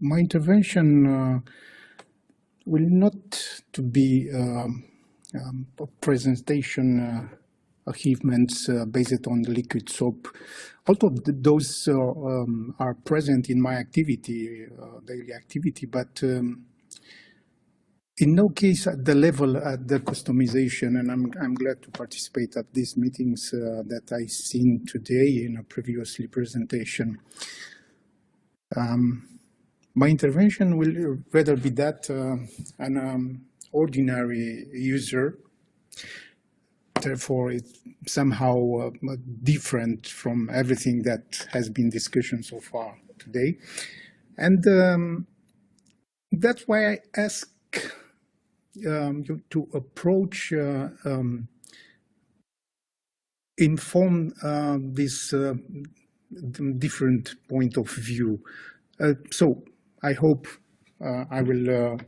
My intervention will not to be a presentation achievements based on liquid soap. Although those are present in my activity, daily activity, but in no case at the level at the customization, and I'm glad to participate at these meetings that I seen today in a previously presentation. My intervention will rather be that an ordinary user, therefore it's somehow different from everything that has been discussed so far today. And that's why I ask you to approach inform this different point of view. So I hope I will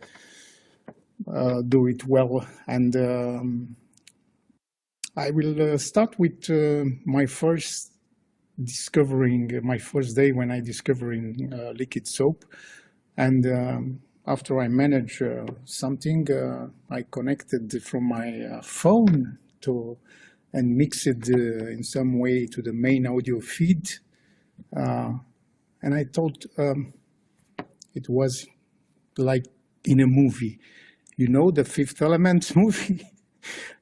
do it well, and I will start with my first day when I discovered liquid soap, and after I manage something, I connected from my phone and mix it in some way to the main audio feed, and I thought it was like in a movie, you know, the Fifth Element movie.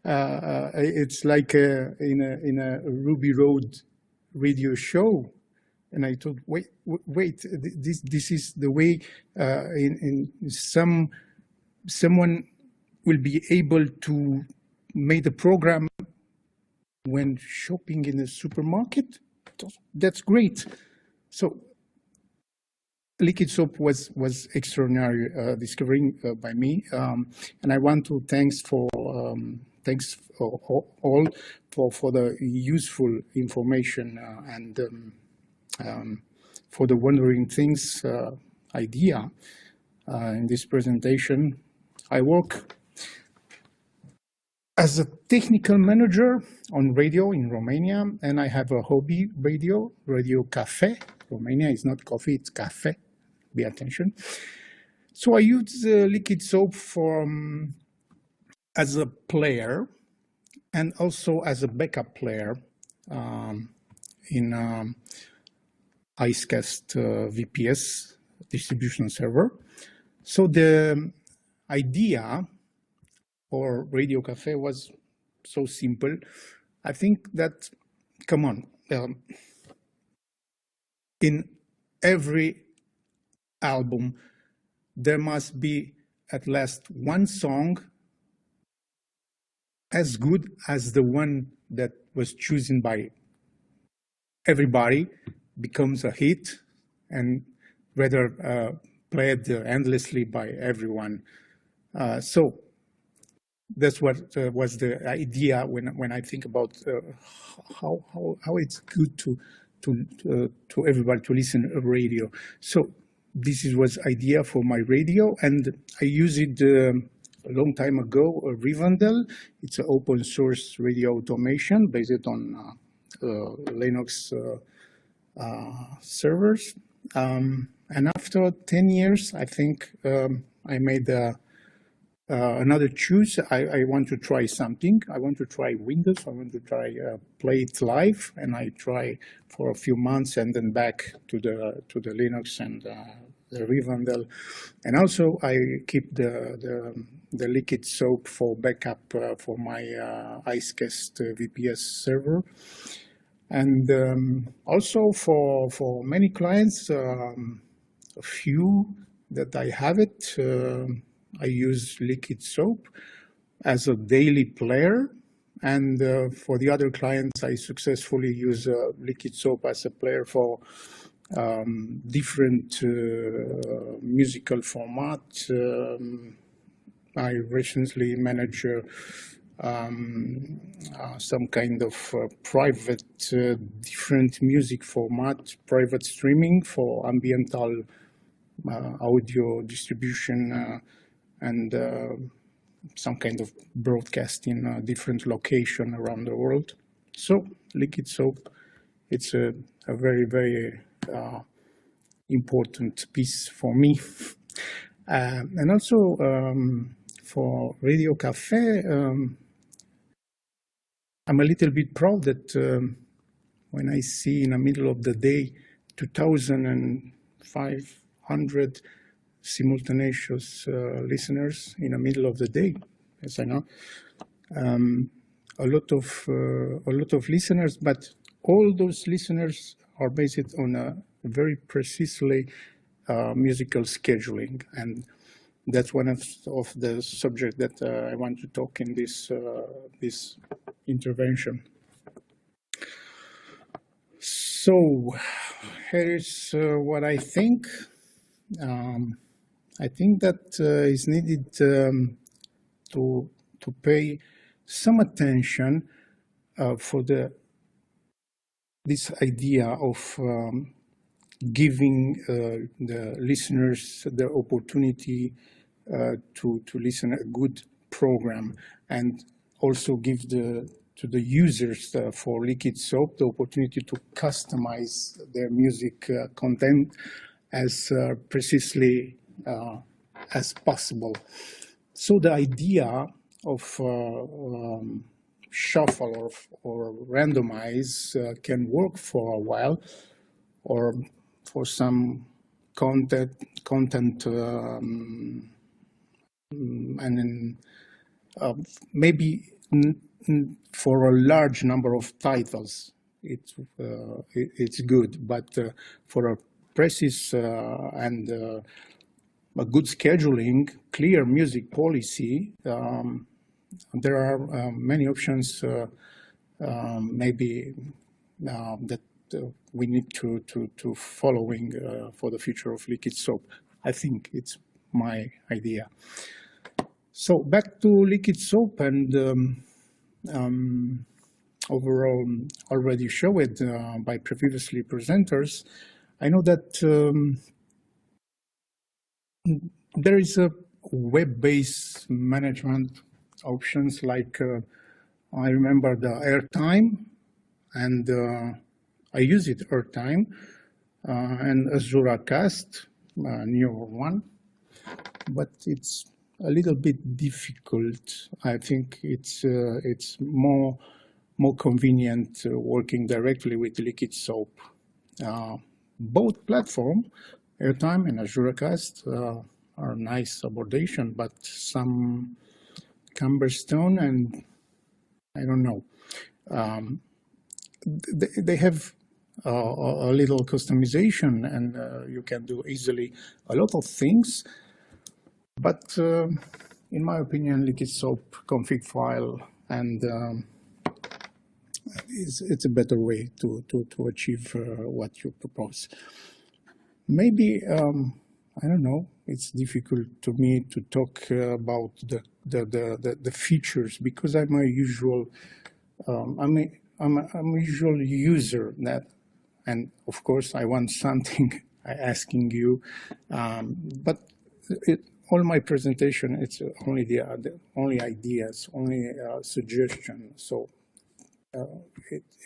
It's like in a Ruby Road radio show, and I thought, wait, this is the way someone will be able to make the program when shopping in a supermarket. That's great. So liquid soap was extraordinary discovering by me, and I want to thanks all for the useful information and for the wondering things idea in this presentation. I work as a technical manager on radio in Romania, and I have a hobby radio cafe. Romania is not coffee, it's cafe. Be attention. So I use liquid soap as a player and also as a backup player in Icecast VPS distribution server. So the idea for Radio Cafe was so simple. I think that, come on, in every album, there must be at least one song as good as the one that was chosen by everybody, becomes a hit, and rather played endlessly by everyone. So that's what was the idea when I think about how it's good to everybody to listen to radio. So this was idea for my radio, and I used it a long time ago, Rivendell. It's an open source radio automation based on Linux servers. And after 10 years, I think I made another choose. I want to try something. I want to try Windows. I want to try play it live, and I try for a few months, and then back to the Linux and the Rivendell. And also I keep the liquid soap for backup for my Icecast VPS server. And also for many clients, a few that I have it, I use liquid soap as a daily player. And for the other clients, I successfully use liquid soap as a player for different musical formats. I recently managed some kind of private different music format, private streaming for ambiental audio distribution and some kind of broadcast in a different location around the world. So liquid soap, it's a very, very important piece for me. And also for Radio Cafe, I'm a little bit proud that when I see in the middle of the day 2,500 simultaneous listeners in the middle of the day, as I know, a lot of listeners, but all those listeners are based on a very precisely musical scheduling, and that's one of the subjects that I want to talk in this this intervention. So here is what I think. I think that is needed to pay some attention for this idea of giving the listeners the opportunity to listen a good program, and also give to the users for Liquid Soap the opportunity to customize their music content as precisely as possible. So the idea of shuffle or randomize can work for a while, or for some content and then maybe for a large number of titles it's good, but for a precise and a good scheduling, clear music policy, there are many options maybe that we need to following for the future of Liquid Soap. I think it's my idea. So back to Liquid Soap, and overall already showed by previously presenters. I know that there is a web-based management options, like I remember the Airtime, and I use it Airtime, and Azure Cast, newer one, but it's a little bit difficult. I think it's more convenient working directly with Liquid Soap. Both platforms, Airtime and Azure Cast, are nice abordation, but some cumbersome, and I don't know. They have a little customization, and you can do easily a lot of things. But in my opinion, Liquid Soap config file, and it's a better way to achieve what you propose. Maybe I don't know. It's difficult to me to talk about the features, because I'm a usual I'm a usual user that, and of course I want something asking you, but all my presentation, it's only the only ideas, only suggestions. So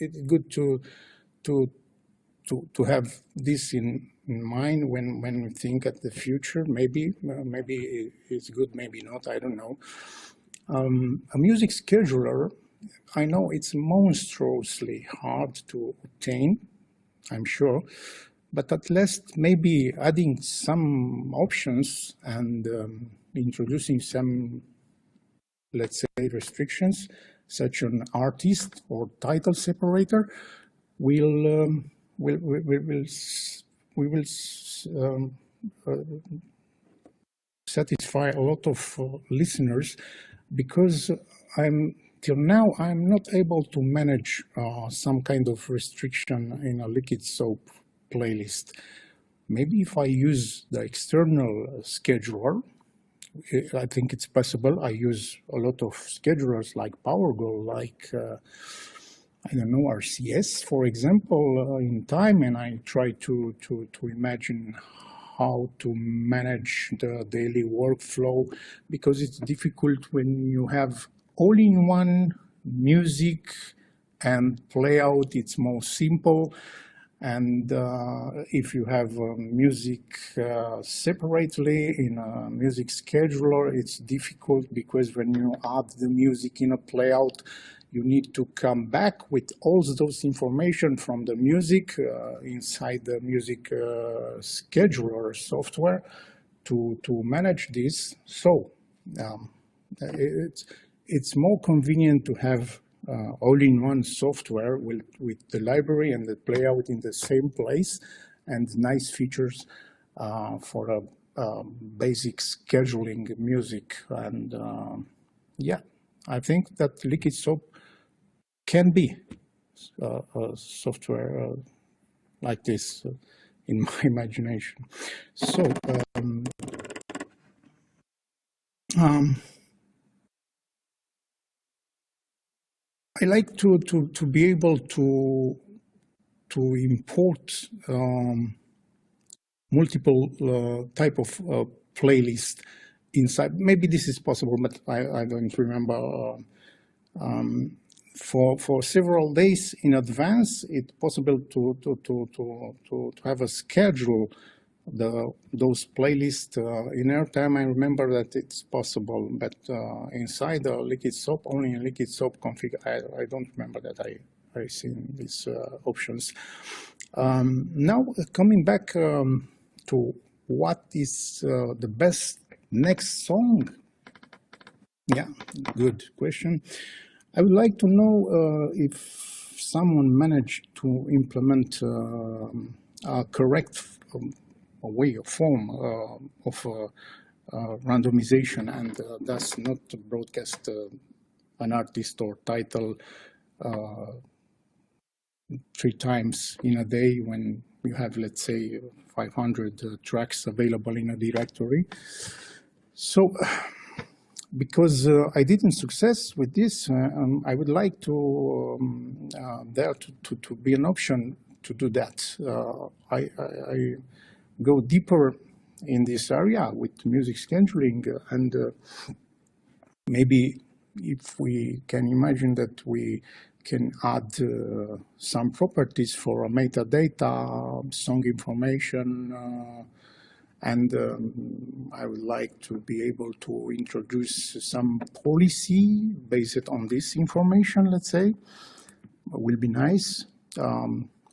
it's good to have this in mind when we think at the future. Maybe it's good, maybe not. I don't know. A music scheduler, I know it's monstrously hard to obtain, I'm sure, but at least maybe adding some options and introducing some, let's say, restrictions, such an artist or title separator, we will satisfy a lot of listeners, because till now I'm not able to manage some kind of restriction in a Liquid Soap playlist. Maybe if I use the external scheduler, I think it's possible. I use a lot of schedulers like PowerGo, like I don't know, RCS, for example, in time, and I try to imagine how to manage the daily workflow, because it's difficult when you have all-in-one music and play out. It's more simple, And if you have music separately in a music scheduler, it's difficult because when you add the music in a playout, you need to come back with all those information from the music inside the music scheduler software to manage this. So it's more convenient to have all-in-one software with the library and the playout in the same place, and nice features for a basic scheduling music. And yeah, I think that Liquid Soap can be a software like this in my imagination. So I like to be able to import multiple type of playlist inside. Maybe this is possible, but I don't remember. For several days in advance, it's possible to have a schedule those playlists in airtime. I remember that it's possible, but inside the Liquid Soap, only in Liquid Soap config, I don't remember that I seen these options. Now coming back to what is the best next song? Yeah, good question. I would like to know if someone managed to implement a correct way or form of randomization, and thus not to broadcast an artist or title 3 times in a day when you have, let's say, 500 tracks available in a directory. So because I didn't success with this, I would like to there to be an option to do that. I go deeper in this area with music scheduling, and maybe if we can imagine that we can add some properties for metadata, song information, and I would like to be able to introduce some policy based on this information, let's say. Will be nice.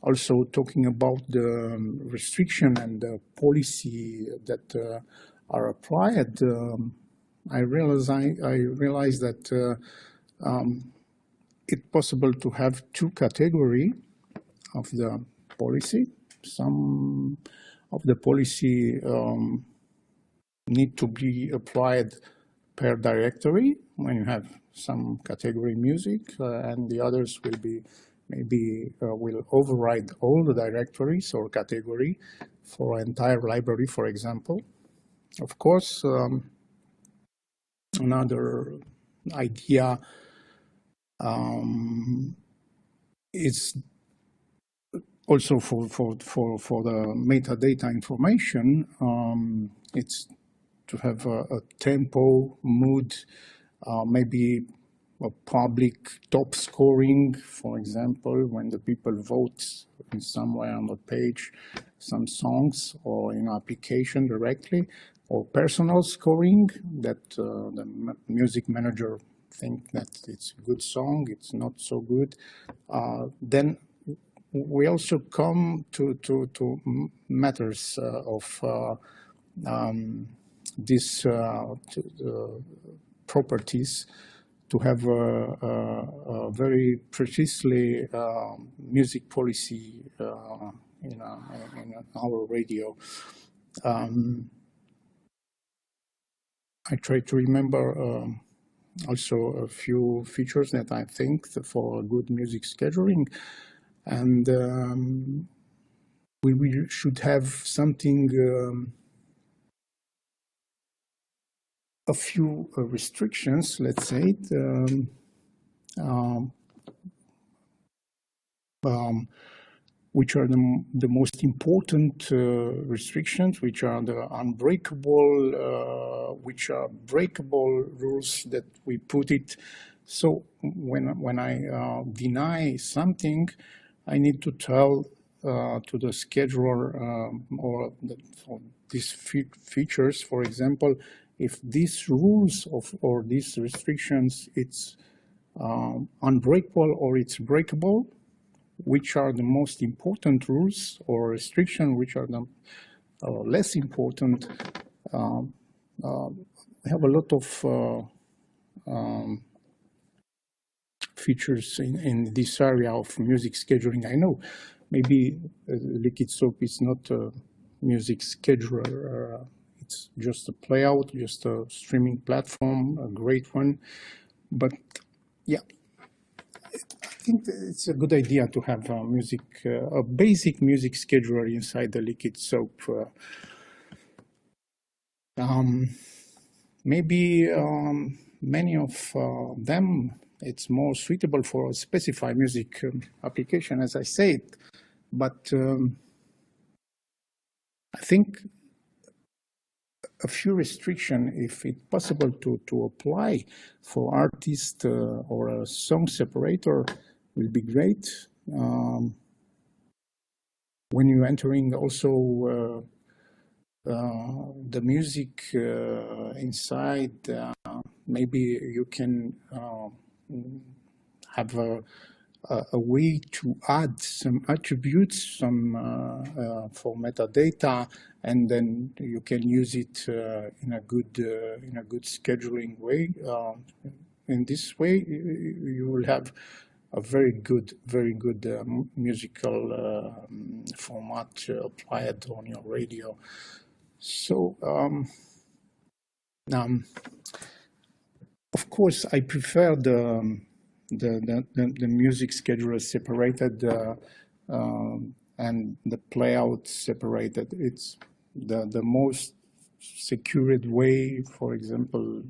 Also talking about the restriction and the policy that are applied, I realize that it's possible to have 2 categories of the policy. Some of the policy need to be applied per directory when you have some category music, and the others will be maybe will override all the directories or category for an entire library, for example. Of course, another idea is also for the metadata information. It's to have a tempo, mood, maybe a public top scoring, for example, when the people vote in somewhere on the page, some songs, or in application directly, or personal scoring that the music manager think that it's a good song, it's not so good. Then we also come to matters of these properties, to have a very precisely music policy in our radio. I try to remember also a few features that I think for good music scheduling, and we should have something, a few restrictions, let's say, which are the most important restrictions, which are the unbreakable, which are breakable rules that we put it. So when I deny something, I need to tell to the scheduler or these features, for example, if these rules or these restrictions, it's unbreakable or it's breakable, which are the most important rules or restrictions, which are the less important. We have a lot of features in this area of music scheduling. I know maybe Liquidshop is not a music scheduler. It's just a playout, just a streaming platform, a great one. But yeah, I think it's a good idea to have a basic music scheduler inside the Liquidshop. Maybe many of them, it's more suitable for a specified music application, as I said. But I think a few restrictions, if it's possible to apply for artist or a song separator, will be great. When you're entering also the music inside, maybe you can have a way to add some attributes, for metadata, and then you can use it in a good scheduling way. In this way, you will have a very good musical format applied on your radio. So, of course, I prefer the music scheduler separated and the playout separated. It's the most secured way. For example,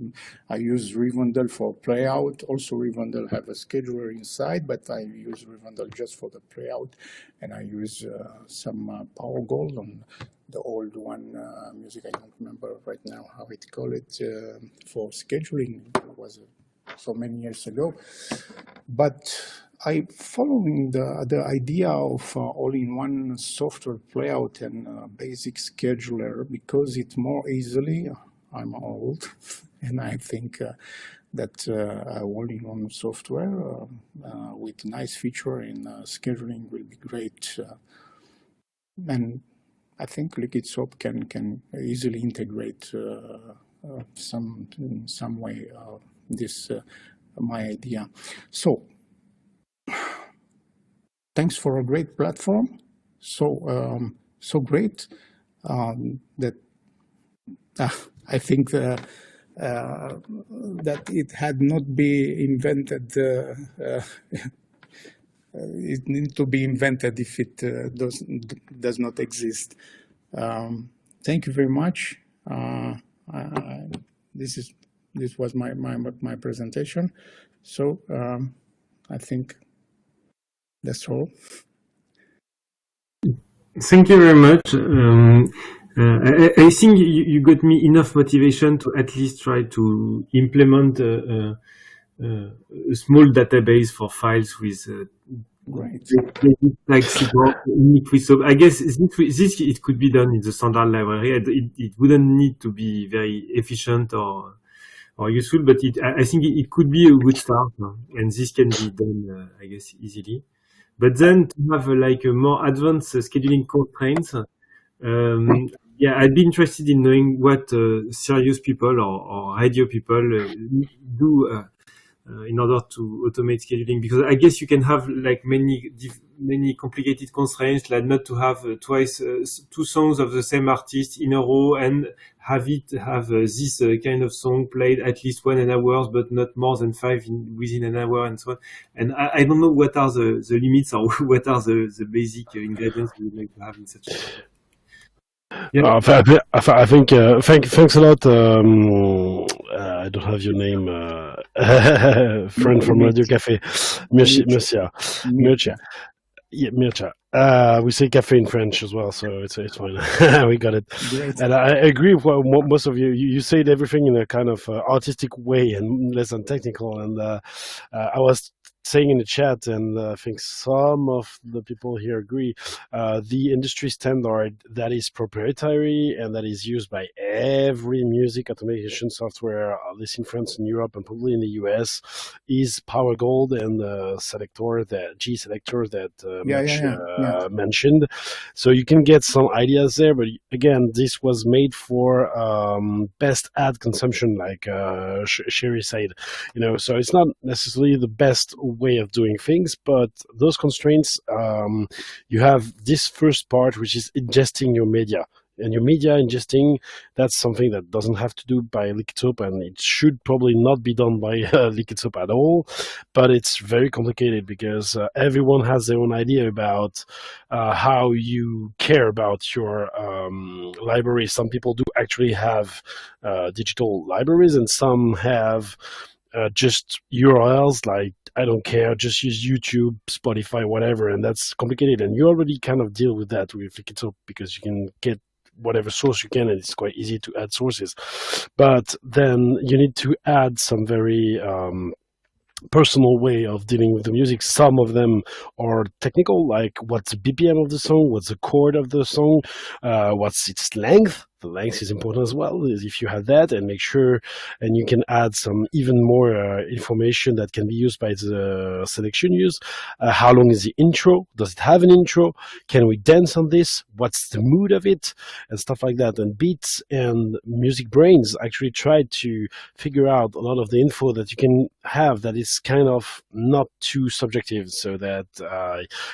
I use Rivendell for playout. Also, Rivendell have a scheduler inside, but I use Rivendell just for the playout, and I use some Power Gold on the old one music. I don't remember right now how it called it for scheduling. It was so many years ago, but I following the idea of all-in-one software playout and basic scheduler because it's more easily. I'm old, and I think that all-in-one software with nice feature in scheduling will be great, and I think Liquidshop can easily integrate in some way this my idea. So thanks for a great platform. So great that I think that it had not been invented. It needs to be invented if it does not exist. Thank you very much. This was my presentation. So I think that's all. Thank you very much. I think you got me enough motivation to at least try to implement a small database for files with Right. like Liquidshop. I guess this it could be done in the standard library. It wouldn't need to be very efficient or useful, but I think it could be a good start, and this can be done, I guess, easily. But then to have like a more advanced scheduling constraints, yeah, I'd be interested in knowing what serious people or radio people do in order to automate scheduling, because I guess you can have like many complicated constraints, like not to have twice two songs of the same artist in a row and have this kind of song played at least 1 hour, but not more than 5 within an hour, and so on. And I don't know what are the limits or what are the basic ingredients we would like to have in such a yeah. I think thanks a lot. I don't have your name, friend from Radio Café, Mircea. Yeah, Mircea. We say cafe in French as well, so it's fine. We got it. Great. And I agree with what most of you said everything in a kind of artistic way and less than technical. And I was saying in the chat, and I think some of the people here agree, the industry standard that is proprietary and that is used by every music automation software, at least in France and Europe and probably in the US, is Power Gold and the selector, that G selector that mentioned. So you can get some ideas there, but again, this was made for best ad consumption, like Sherry said. So it's not necessarily the best way of doing things, but those constraints, you have this first part, which is ingesting your media. And your media ingesting, that's something that doesn't have to do by Liquidshop, and it should probably not be done by Liquidshop at all. But it's very complicated because everyone has their own idea about how you care about your library. Some people do actually have digital libraries, and some have just URLs like, I don't care, just use YouTube, Spotify, whatever, and that's complicated. And you already kind of deal with that with Liquidshop because you can get whatever source you can, and it's quite easy to add sources. But then you need to add some very personal way of dealing with the music. Some of them are technical, like what's the BPM of the song, what's the chord of the song, what's its length. The length is important as well, if you have that, and make sure, and you can add some even more information that can be used by the selection use. How long is the intro? Does it have an intro? Can we dance on this? What's the mood of it? And stuff like that. And Beats and Music Brains actually tried to figure out a lot of the info that you can have that is kind of not too subjective, so that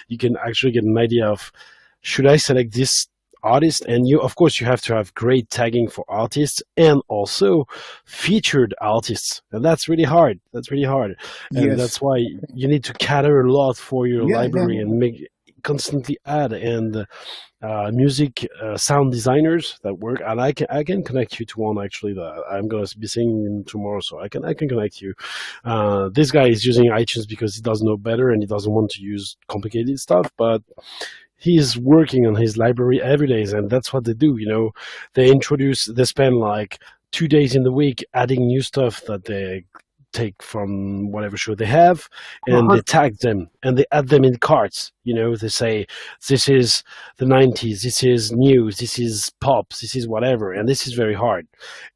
you can actually get an idea of, should I select this artist? And of course you have to have great tagging for artists and also featured artists, and that's really hard. And that's why you need to cater a lot for your library and constantly add. And music sound designers that work, and I can connect you to one actually that I'm going to be seeing tomorrow, so I can connect you. This guy is using iTunes because he doesn't know better and he doesn't want to use complicated stuff, but he is working on his library every day, and that's what they do. They spend like 2 days in the week adding new stuff that they take from whatever show they have, and they tag them and they add them in carts. They say, this is the 90s, this is news, this is pop, this is whatever, and this is very hard.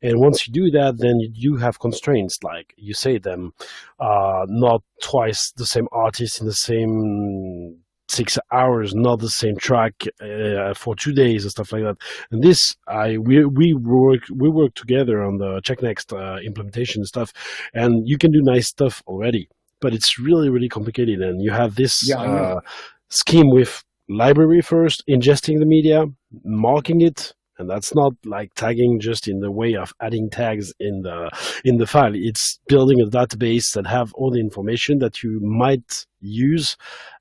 And once you do that, then you have constraints, like you say them, not twice the same artist in the same 6 hours, not the same track for 2 days and stuff like that. And this, we work together on the Check Next implementation stuff, and you can do nice stuff already, but it's really, really complicated. And you have this scheme with library first, ingesting the media, marking it. And that's not like tagging just in the way of adding tags in the file. It's building a database that have all the information that you might use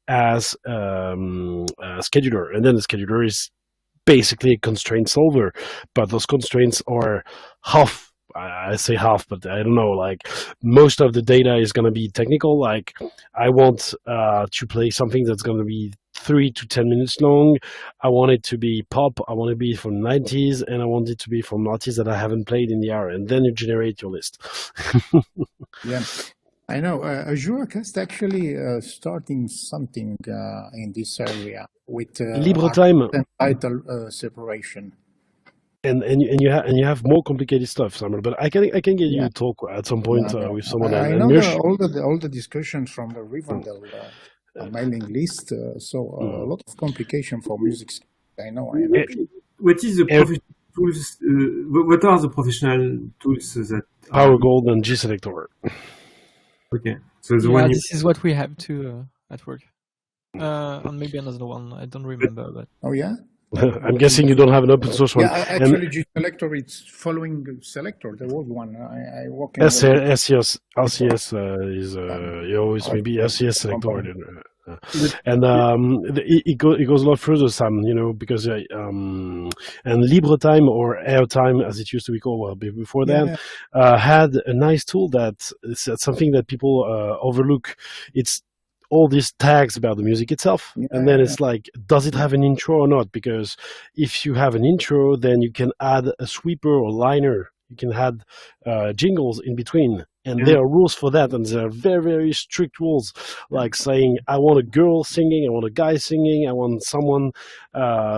as a scheduler. And then the scheduler is basically a constraint solver. But those constraints are half. I say half, but I don't know, like most of the data is going to be technical. Like I want to play something that's going to be 3 to 10 minutes long. I want it to be pop. I want it to be from the 90s, and I want it to be from artists that I haven't played in the hour. And then you generate your list. Yeah, I know. Azure-Cast actually starting something in this area with LibreTime and title separation. And you have more complicated stuff, Samuel. But I can get you to talk at some point with someone. I know all the discussions from the Rivendell mailing list. So a lot of complication for music. I know. What is the tools? What are the professional tools that Power Gold and G Selector? Okay, so this is what we have too at work, and maybe another one. I don't remember, but oh yeah. I'm guessing you don't have an open source one. Yeah, actually, G Selector, it's following Selector. There was one. I work in SCS is always maybe SCS Selector. And it goes a lot further, Sam, because and LibreTime, or Airtime as it used to be called before that, had a nice tool that's something that people overlook. It's all these tags about the music itself, and then it's like, does it have an intro or not? Because if you have an intro, then you can add a sweeper or liner. You can add jingles in between, And there are rules for that, and there are very, very strict rules, like saying, I want a girl singing, I want a guy singing, I want someone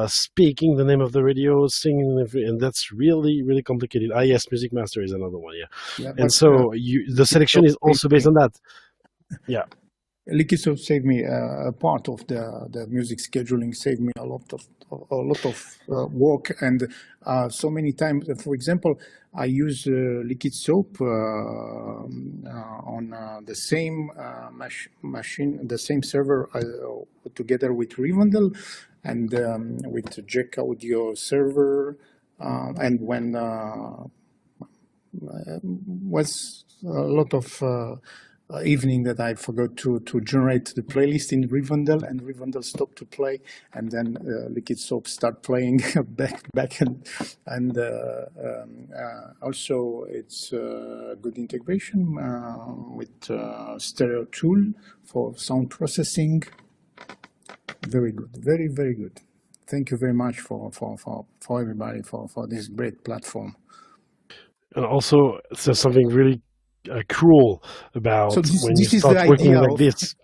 speaking the name of the radio, singing, and that's really, really complicated. Yes, Music Master is another one, and so the selection is also based on that. Yeah. Liquidshop saved me a part of the music scheduling, saved me a lot of work, and so many times. For example, I use Liquidshop on the same machine, the same server, together with Rivendell and with Jack Audio server, and when was a lot of evening that I forgot to generate the playlist in Rivendell, and Rivendell stopped to play, and then Liquidshop start playing back and also it's good integration with stereo tool for sound processing. Very good, very, very good. Thank you very much for everybody for this great platform. And also, there's something really cruel about when you start working like this.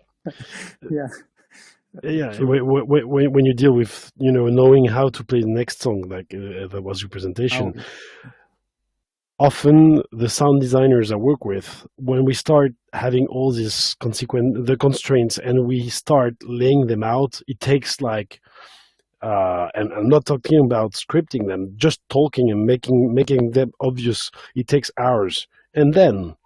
When you deal with knowing how to play the next song, like that was your presentation. Often the sound designers I work with, when we start having all these the constraints, and we start laying them out, it takes like and I'm not talking about scripting them, just talking and making them obvious. It takes hours, and then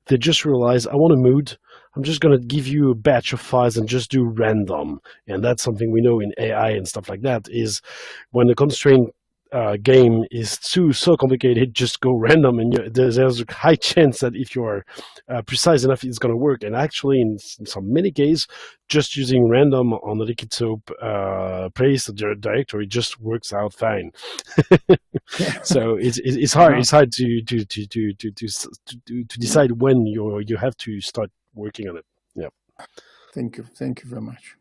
they just realize, I want a mood. I'm just going to give you a batch of files and just do random. And that's something we know in AI and stuff like that, is when the constraint game is so complicated, just go random, and there's a high chance that if you're precise enough, it's going to work. And actually, in many cases, just using random on the Liquidshop playlist directory just works out fine. So it's hard. It's hard to decide when you have to start working on it. Yeah. Thank you very much.